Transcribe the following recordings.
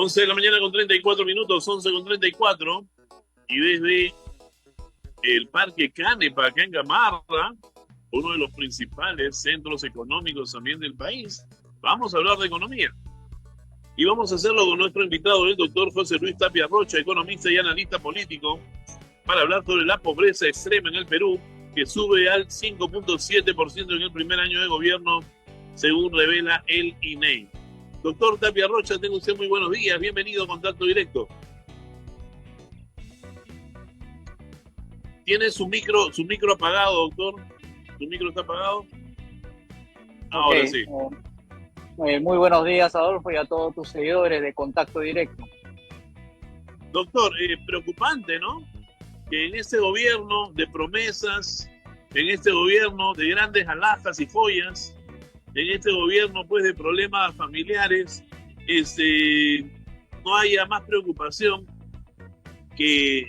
11 de la mañana con 34 minutos, 11 con 34, y desde el Parque Canepa, acá en Gamarra, uno de los principales centros económicos también del país, vamos a hablar de economía. Y vamos a hacerlo con nuestro invitado, el doctor José Luis Tapia Rocha, economista y analista político, para hablar sobre la pobreza extrema en el Perú, que sube al 5.7% en el primer año de gobierno, según revela el INEI. Doctor Tapia Rocha, tenga usted muy buenos días. Bienvenido a Contacto Directo. ¿Tiene su micro apagado, doctor? ¿Su micro está apagado? Ahora sí. Muy buenos días, Adolfo, y a todos tus seguidores de Contacto Directo. Doctor, preocupante, ¿no? Que en este gobierno de promesas, en este gobierno de grandes alhajas y joyas, en este gobierno pues de problemas familiares, no haya más preocupación que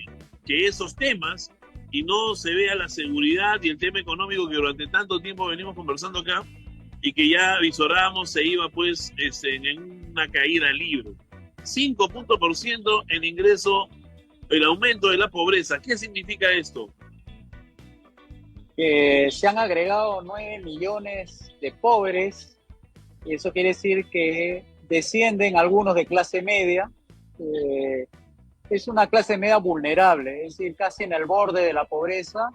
esos temas, y no se vea la seguridad y el tema económico que durante tanto tiempo venimos conversando acá y que ya visorábamos se iba pues en una caída libre. 5% en ingreso, el aumento de la pobreza. ¿Qué significa esto? Que se han agregado 9 millones de pobres, y eso quiere decir que descienden algunos de clase media. Es una clase media vulnerable, es decir, casi en el borde de la pobreza,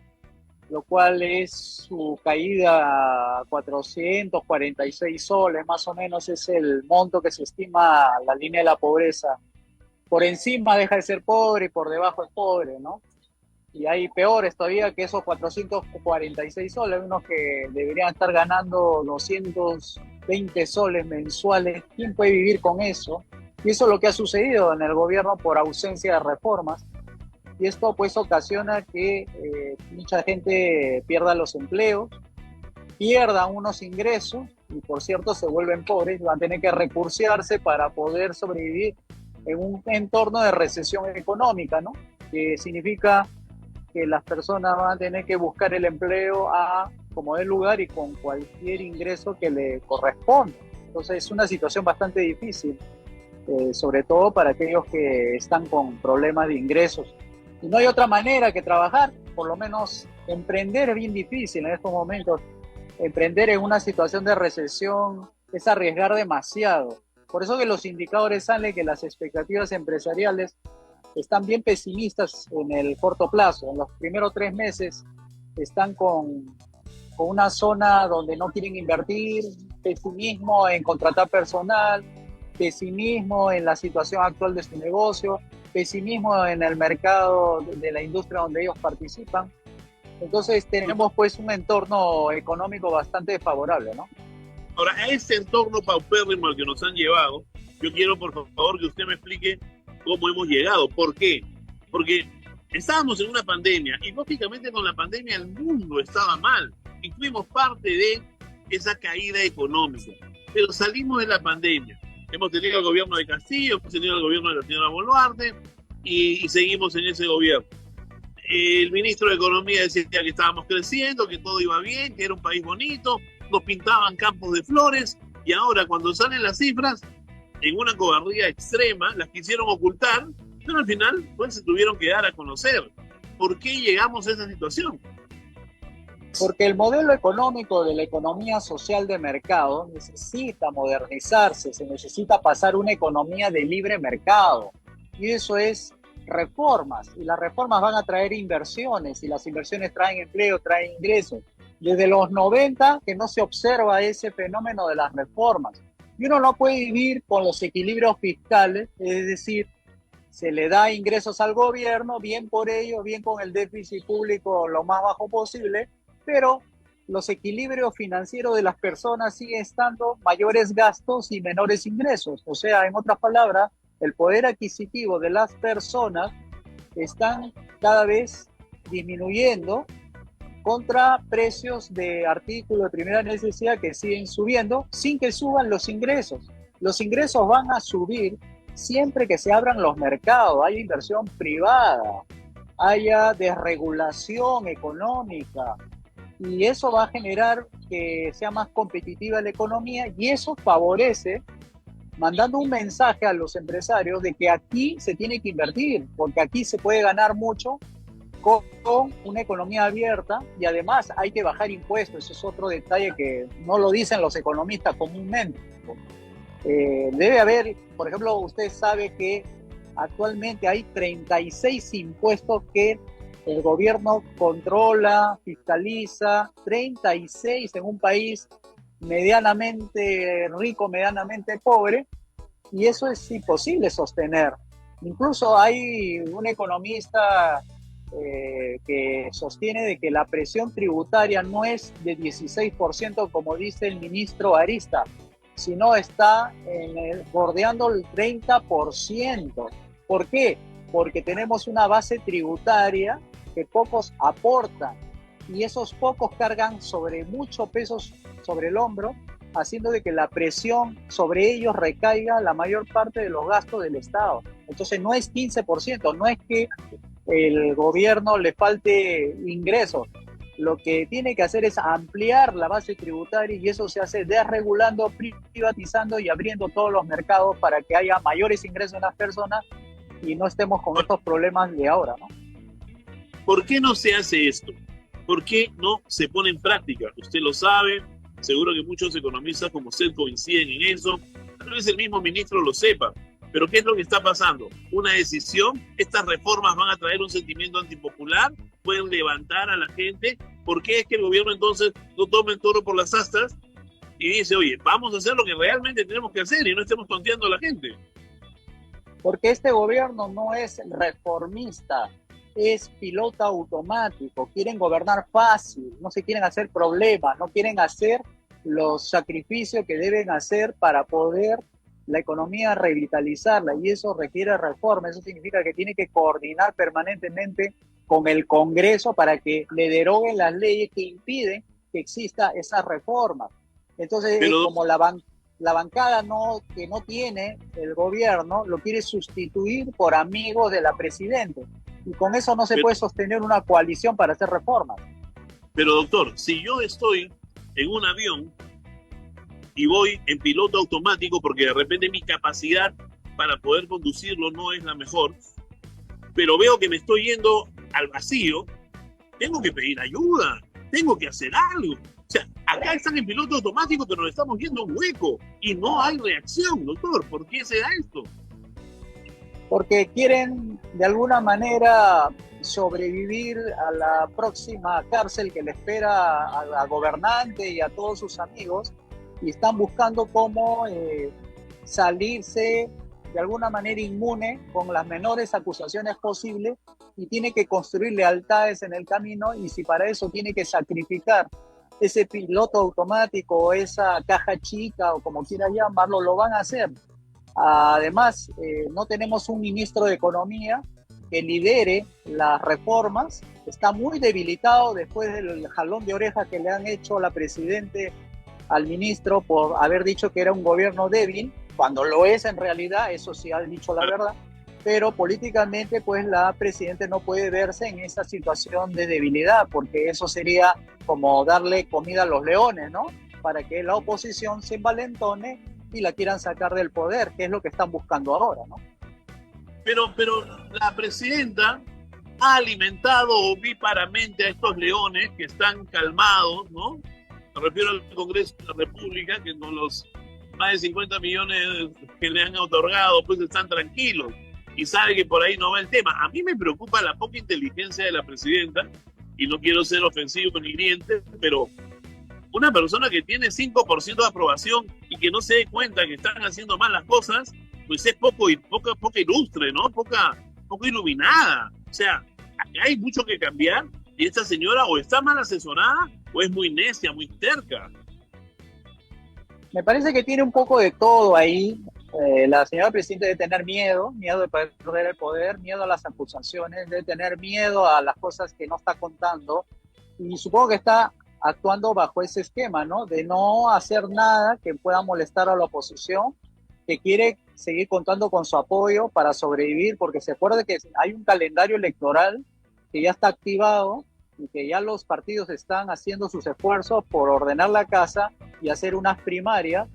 lo cual es su caída a 446 soles, más o menos es el monto que se estima la línea de la pobreza. Por encima deja de ser pobre y por debajo es pobre, ¿no? Y hay peores todavía que esos 446 soles, unos que deberían estar ganando 220 soles mensuales. ¿Quién puede vivir con eso? Y eso es lo que ha sucedido en el gobierno por ausencia de reformas. Y esto pues ocasiona que mucha gente pierda los empleos, pierda unos ingresos y por cierto se vuelven pobres y van a tener que recursearse para poder sobrevivir en un entorno de recesión económica, ¿no? Que significa que las personas van a tener que buscar el empleo a como dé lugar y con cualquier ingreso que le corresponda. Entonces es una situación bastante difícil, sobre todo para aquellos que están con problemas de ingresos. Y no hay otra manera que trabajar, por lo menos emprender es bien difícil en estos momentos. Emprender en una situación de recesión es arriesgar demasiado. Por eso que los indicadores salen que las expectativas empresariales están bien pesimistas en el corto plazo. En los primeros 3 meses están con una zona donde no quieren invertir, pesimismo en contratar personal, pesimismo en la situación actual de su negocio, pesimismo en el mercado de la industria donde ellos participan. Entonces tenemos pues un entorno económico bastante desfavorable, ¿no? Ahora, a este entorno paupérrimo al que nos han llevado, yo quiero por favor que usted me explique cómo hemos llegado. ¿Por qué? Porque estábamos en una pandemia y lógicamente con la pandemia el mundo estaba mal y fuimos parte de esa caída económica. Pero salimos de la pandemia. Hemos tenido el gobierno de Castillo, hemos tenido el gobierno de la señora Boluarte y seguimos en ese gobierno. El ministro de Economía decía que estábamos creciendo, que todo iba bien, que era un país bonito, nos pintaban campos de flores y ahora cuando salen las cifras, en una cobardía extrema, las quisieron ocultar, pero al final pues se tuvieron que dar a conocer. ¿Por qué llegamos a esa situación? Porque el modelo económico de la economía social de mercado necesita modernizarse, se necesita pasar a una economía de libre mercado. Y eso es reformas. Y las reformas van a traer inversiones, y las inversiones traen empleo, traen ingresos. Desde los 90 que no se observa ese fenómeno de las reformas. Y uno no puede vivir con los equilibrios fiscales, es decir, se le da ingresos al gobierno, bien por ello, bien con el déficit público lo más bajo posible, pero los equilibrios financieros de las personas siguen estando mayores gastos y menores ingresos. O sea, en otras palabras, el poder adquisitivo de las personas están cada vez disminuyendo contra precios de artículos de primera necesidad que siguen subiendo sin que suban los ingresos. Los ingresos van a subir siempre que se abran los mercados, haya inversión privada, haya desregulación económica, y eso va a generar que sea más competitiva la economía y eso favorece mandando un mensaje a los empresarios de que aquí se tiene que invertir, porque aquí se puede ganar mucho con una economía abierta y además hay que bajar impuestos. Eso es otro detalle que no lo dicen los economistas comúnmente. Debe haber, por ejemplo, usted sabe que actualmente hay 36 impuestos que el gobierno controla, fiscaliza, 36 en un país medianamente rico, medianamente pobre, y eso es imposible sostener. Incluso hay un economista que sostiene de que la presión tributaria no es de 16%, como dice el ministro Arista, sino está bordeando el 30%. ¿Por qué? Porque tenemos una base tributaria que pocos aportan y esos pocos cargan sobre mucho peso sobre el hombro, haciendo de que la presión sobre ellos recaiga la mayor parte de los gastos del Estado. Entonces no es 15%, no es que el gobierno le falte ingresos. Lo que tiene que hacer es ampliar la base tributaria y eso se hace desregulando, privatizando y abriendo todos los mercados para que haya mayores ingresos en las personas y no estemos con estos problemas de ahora, ¿no? ¿Por qué no se hace esto? ¿Por qué no se pone en práctica? Usted lo sabe, seguro que muchos economistas como usted coinciden en eso, tal vez el mismo ministro lo sepa, pero ¿qué es lo que está pasando? Una decisión, estas reformas van a traer un sentimiento antipopular, pueden levantar a la gente. ¿Por qué es que el gobierno entonces no toma el toro por las astas y dice, oye, vamos a hacer lo que realmente tenemos que hacer y no estemos tonteando a la gente? Porque este gobierno no es reformista, es piloto automático, quieren gobernar fácil, no se quieren hacer problemas, no quieren hacer los sacrificios que deben hacer para poder la economía revitalizarla, y eso requiere reforma. Eso significa que tiene que coordinar permanentemente con el Congreso para que le deroguen las leyes que impiden que exista esa reforma. Entonces, como la bancada que no tiene el gobierno, lo quiere sustituir por amigos de la presidenta. Y con eso no se puede sostener una coalición para hacer reformas. Pero doctor, si yo estoy en un avión y voy en piloto automático porque de repente mi capacidad para poder conducirlo no es la mejor, pero veo que me estoy yendo al vacío, tengo que pedir ayuda, tengo que hacer algo. O sea, acá están en piloto automático, pero nos estamos yendo a un hueco y no hay reacción, doctor. ¿Por qué se da esto? Porque quieren de alguna manera sobrevivir a la próxima cárcel que le espera a la gobernante y a todos sus amigos, y están buscando cómo salirse de alguna manera inmune con las menores acusaciones posibles, y tiene que construir lealtades en el camino, y si para eso tiene que sacrificar ese piloto automático o esa caja chica o como quieras llamarlo, lo van a hacer. Además, no tenemos un ministro de Economía que lidere las reformas. Está muy debilitado después del jalón de orejas que le han hecho la presidenta al ministro por haber dicho que era un gobierno débil, cuando lo es en realidad, eso sí ha dicho la verdad, pero políticamente pues la presidenta no puede verse en esa situación de debilidad, porque eso sería como darle comida a los leones, ¿no? Para que la oposición se envalentone y la quieran sacar del poder, que es lo que están buscando ahora, ¿no? Pero la presidenta ha alimentado ovíparamente a estos leones que están calmados, ¿no? Me refiero al Congreso de la República, que con los más de 50 millones que le han otorgado, pues están tranquilos y sabe que por ahí no va el tema. A mí me preocupa la poca inteligencia de la presidenta, y no quiero ser ofensivo ni hiriente, pero una persona que tiene 5% de aprobación y que no se dé cuenta que están haciendo mal las cosas, pues es poco ilustre, ¿no? Poco iluminada. O sea, acá hay mucho que cambiar y esta señora o está mal asesorada o es muy necia, muy terca. Me parece que tiene un poco de todo ahí. La señora presidenta debe tener miedo de perder el poder, miedo a las acusaciones, debe tener miedo a las cosas que no está contando, y supongo que está actuando bajo ese esquema, ¿no? De no hacer nada que pueda molestar a la oposición, que quiere seguir contando con su apoyo para sobrevivir, porque se acuerda que hay un calendario electoral que ya está activado y que ya los partidos están haciendo sus esfuerzos por ordenar la casa y hacer unas primarias,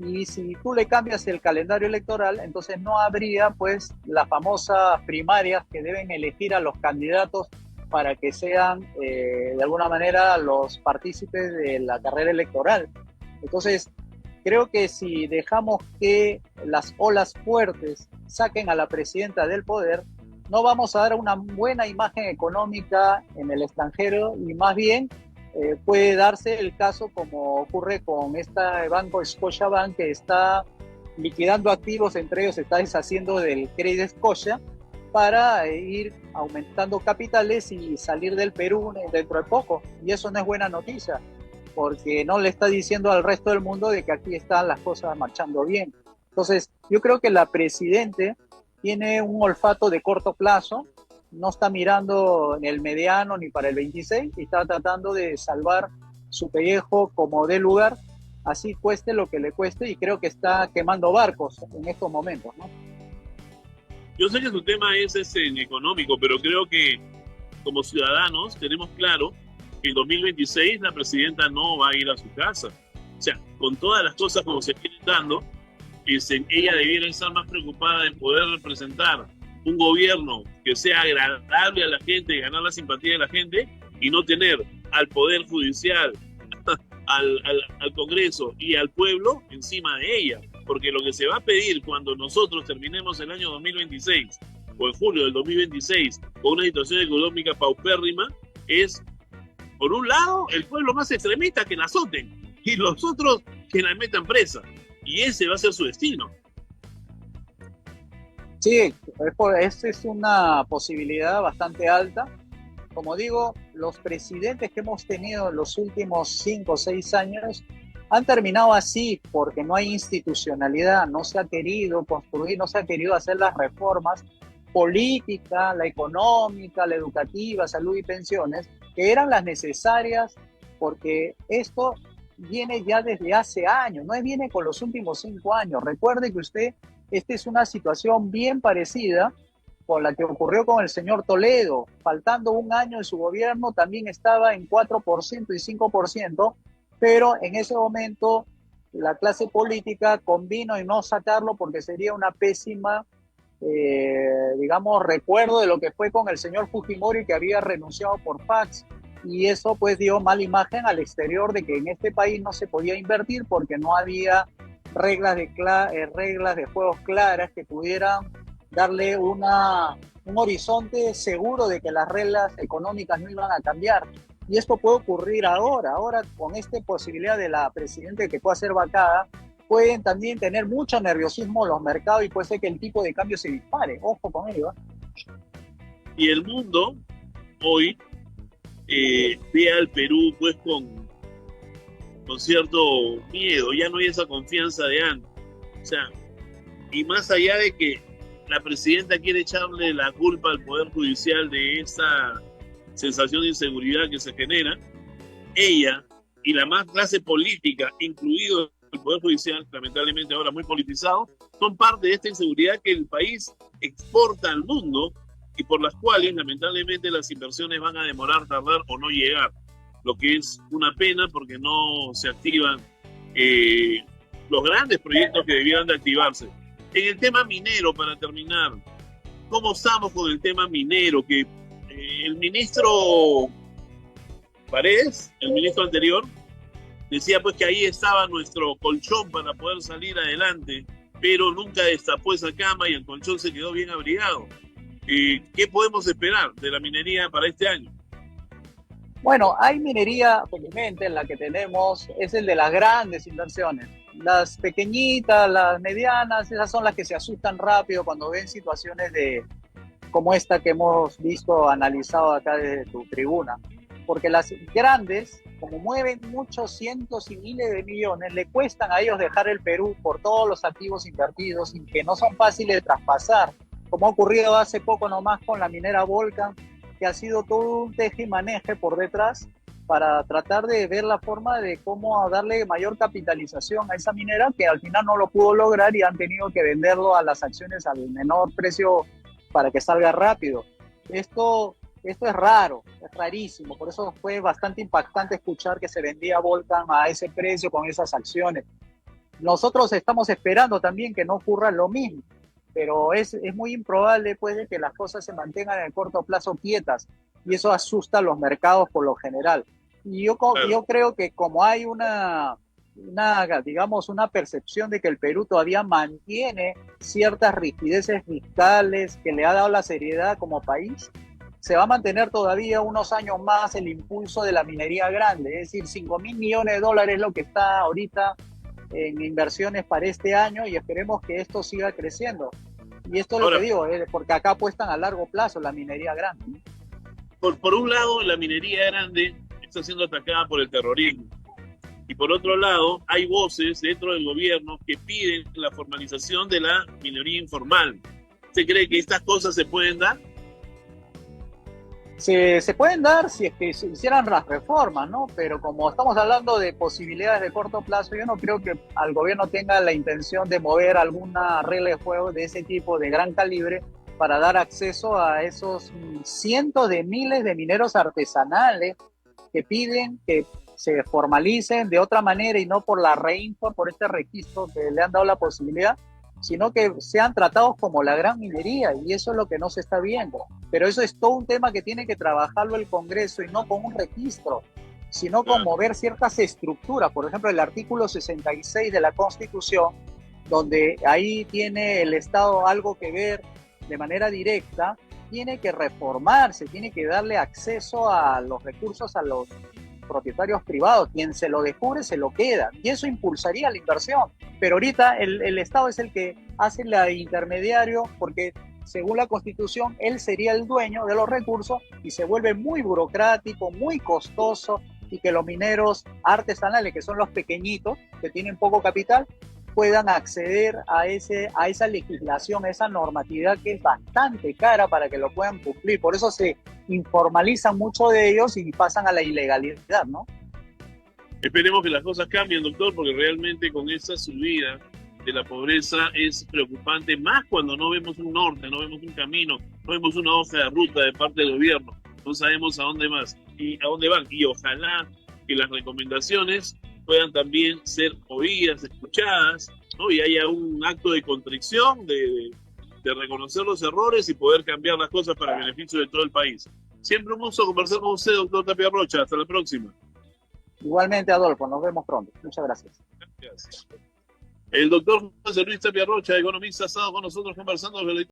y si tú le cambias el calendario electoral, entonces no habría pues las famosas primarias que deben elegir a los candidatos para que sean de alguna manera los partícipes de la carrera electoral. Entonces, creo que si dejamos que las olas fuertes saquen a la presidenta del poder, no vamos a dar una buena imagen económica en el extranjero y más bien puede darse el caso como ocurre con este banco Scotiabank que está liquidando activos, entre ellos se está deshaciendo del Credit Scotia para ir aumentando capitales y salir del Perú dentro de poco. Y eso no es buena noticia, porque no le está diciendo al resto del mundo de que aquí están las cosas marchando bien. Entonces, yo creo que la presidente tiene un olfato de corto plazo, no está mirando en el mediano ni para el 26 y está tratando de salvar su pellejo como dé lugar, así cueste lo que le cueste, y creo que está quemando barcos en estos momentos, ¿no? Yo sé que su tema es económico, pero creo que como ciudadanos tenemos claro que en 2026 la presidenta no va a ir a su casa. O sea, con todas las cosas como se vienen dando, ella debiera estar más preocupada de poder representar un gobierno que sea agradable a la gente y ganar la simpatía de la gente, y no tener al Poder Judicial, al Congreso y al pueblo encima de ella. Porque lo que se va a pedir cuando nosotros terminemos el año 2026 o en julio del 2026 con una situación económica paupérrima es, por un lado, el pueblo más extremista que la azoten y los otros que la metan presa. Y ese va a ser su destino. Sí, esa es una posibilidad bastante alta. Como digo, los presidentes que hemos tenido en los últimos 5 o 6 años han terminado así porque no hay institucionalidad, no se ha querido construir, no se ha querido hacer las reformas política, la económica, la educativa, salud y pensiones, que eran las necesarias, porque esto viene ya desde hace años, no viene con los últimos 5 años. Recuerde que usted, esta es una situación bien parecida con la que ocurrió con el señor Toledo. Faltando un año en su gobierno, también estaba en 4% y 5%, pero en ese momento la clase política convino en no sacarlo porque sería una pésima, digamos, recuerdo de lo que fue con el señor Fujimori, que había renunciado por fax, y eso pues dio mala imagen al exterior de que en este país no se podía invertir porque no había reglas de juegos claras que pudieran darle un horizonte seguro de que las reglas económicas no iban a cambiar. Y esto puede ocurrir ahora con esta posibilidad de la presidenta que pueda ser vacada, pueden también tener mucho nerviosismo los mercados y puede ser que el tipo de cambio se dispare. Ojo con ello, ¿eh? Y el mundo hoy ve al Perú pues con cierto miedo, ya no hay esa confianza de antes. O sea, y más allá de que la presidenta quiere echarle la culpa al Poder Judicial de esa sensación de inseguridad que se genera, ella y la más clase política, incluido el Poder Judicial, lamentablemente ahora muy politizado, son parte de esta inseguridad que el país exporta al mundo y por las cuales lamentablemente las inversiones van a demorar, tardar o no llegar, lo que es una pena porque no se activan los grandes proyectos que debieran de activarse. En el tema minero, para terminar, ¿cómo estamos con el tema minero? Que el ministro Paredes, el ministro anterior, decía pues que ahí estaba nuestro colchón para poder salir adelante, pero nunca destapó esa cama y el colchón se quedó bien abrigado. ¿Qué podemos esperar de la minería para este año? Bueno, hay minería, felizmente, en la que tenemos, es el de las grandes inversiones. Las pequeñitas, las medianas, esas son las que se asustan rápido cuando ven situaciones como esta que hemos visto, analizado acá desde tu tribuna. Porque las grandes, como mueven muchos cientos y miles de millones, le cuestan a ellos dejar el Perú por todos los activos invertidos y que no son fáciles de traspasar, como ha ocurrido hace poco nomás con la minera Volcan, que ha sido todo un teje y maneje por detrás para tratar de ver la forma de cómo darle mayor capitalización a esa minera, que al final no lo pudo lograr y han tenido que venderlo a las acciones al menor precio para que salga rápido. Esto es raro, es rarísimo, por eso fue bastante impactante escuchar que se vendía Volcan a ese precio con esas acciones. nosotros estamos esperando también que no ocurra lo mismo, pero es muy improbable pues, de que las cosas se mantengan en el corto plazo quietas y eso asusta a los mercados por lo general. Y yo creo que como hay digamos, una percepción de que el Perú todavía mantiene ciertas rigideces fiscales que le ha dado la seriedad como país, se va a mantener todavía unos años más el impulso de la minería grande, es decir, 5.000 millones de dólares es lo que está ahorita en inversiones para este año y esperemos que esto siga creciendo. Y esto es lo que digo, porque acá apuestan a largo plazo la minería grande, ¿no? Por un lado, la minería grande está siendo atacada por el terrorismo. Y por otro lado, hay voces dentro del gobierno que piden la formalización de la minería informal. ¿Usted cree que estas cosas se pueden dar? Se pueden dar si es que se hicieran las reformas, ¿no? Pero como estamos hablando de posibilidades de corto plazo, yo no creo que al gobierno tenga la intención de mover alguna regla de juego de ese tipo de gran calibre para dar acceso a esos cientos de miles de mineros artesanales que piden que se formalicen de otra manera y no por la Reinfor, por este registro que le han dado la posibilidad, sino que sean tratados como la gran minería, y eso es lo que no se está viendo. Pero eso es todo un tema que tiene que trabajarlo el Congreso y no con un registro, sino con mover ciertas estructuras. Por ejemplo, el artículo 66 de la Constitución, donde ahí tiene el Estado algo que ver de manera directa, tiene que reformarse, tiene que darle acceso a los recursos a los propietarios privados. Quien se lo descubre se lo queda, y eso impulsaría la inversión. Pero ahorita el Estado es el que hace la intermediario, porque según la Constitución él sería el dueño de los recursos y se vuelve muy burocrático, muy costoso, y que los mineros artesanales, que son los pequeñitos, que tienen poco capital, puedan acceder a esa legislación, a esa normatividad que es bastante cara para que lo puedan cumplir. Por eso se informalizan mucho de ellos y pasan a la ilegalidad, ¿no? Esperemos que las cosas cambien, doctor, porque realmente con esa subida de la pobreza es preocupante, más cuando no vemos un norte, no vemos un camino, no vemos una hoja de ruta de parte del gobierno, no sabemos a dónde más y a dónde van. Y ojalá que las recomendaciones puedan también ser oídas, escuchadas, ¿no? Y haya un acto de contrición, de reconocer los errores y poder cambiar las cosas para el beneficio de todo el país. Siempre un gusto conversar con usted, doctor Tapia Rocha. Hasta la próxima. Igualmente, Adolfo, nos vemos pronto. Muchas gracias. Gracias. El doctor José Luis Tapia Rocha, economista, ha estado con nosotros conversando sobre